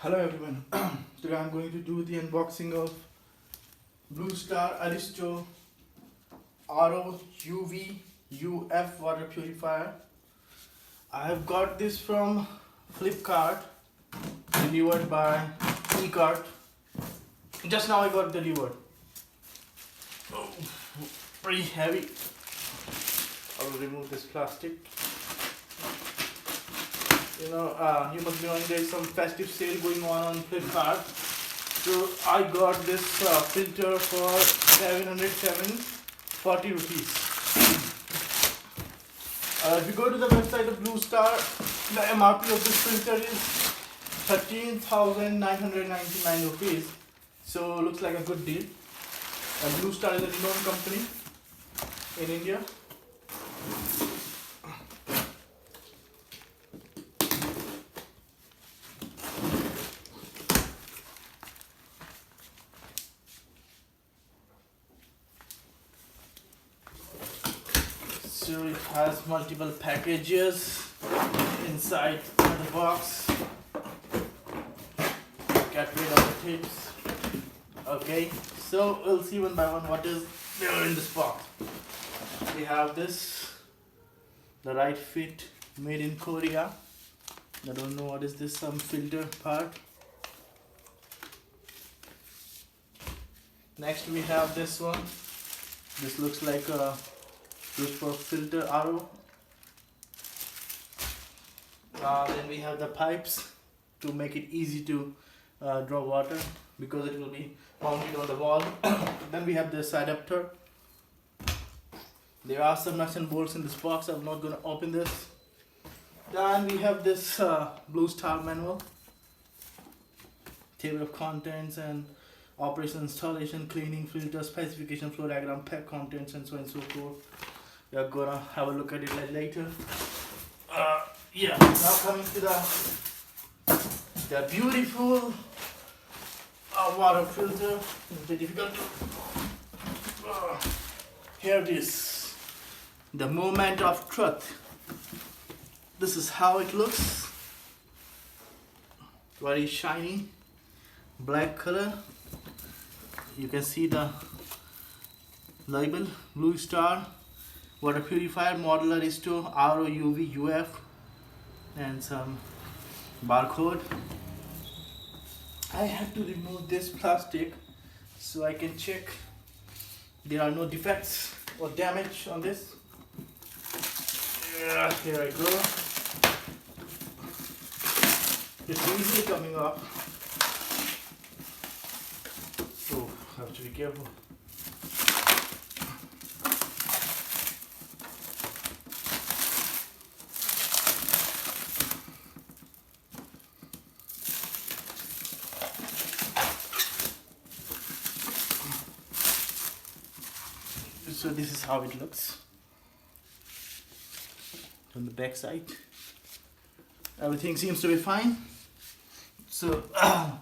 Hello everyone. Today I'm going to do the unboxing of Bluestar RO+UV+UF water purifier. I have got this from Flipkart, delivered by e-cart. Just now I got delivered. Oh, pretty heavy. I will remove this plastic. You must be knowing there's some festive sale going on Flipkart. So I got this filter for 740 rupees. If you go to the website of Bluestar, the MRP of this filter is 13,999 rupees. So looks like a good deal. Bluestar is a renowned company in India. So it has multiple packages inside the box. Get rid of the tips. Okay, so we'll see one by one what is there in this box. We have this, the right fit, made in Korea. I don't know what is this, some filter part. Next we have this one. This looks like a for filter RO. Then we have the pipes to make it easy to draw water because it will be mounted on the wall. Then we have this adapter. There are some nuts and bolts in this box. I'm not going to open this. Then we have this Bluestar manual, table of contents and operation, installation, cleaning, filter, specification, flow diagram, pack contents, and so on and so forth. We are gonna have a look at it later. Now coming to the beautiful water filter. It's very difficult to here it is, the moment of truth. This is how it looks. Very shiny, black color. You can see the label, Bluestar water purifier, modular restore RO+UV+UF, and some barcode. I have to remove this plastic so I can check there are no defects or damage on this. Here I go. It's easily coming off. Oh, I have to be careful. So this is how it looks on the back side. Everything seems to be fine. So I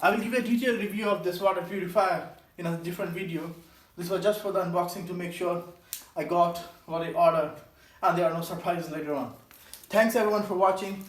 will give a detailed review of this water purifier in a different video. This was just for the unboxing to make sure I got what I ordered and there are no surprises later on. Thanks everyone for watching.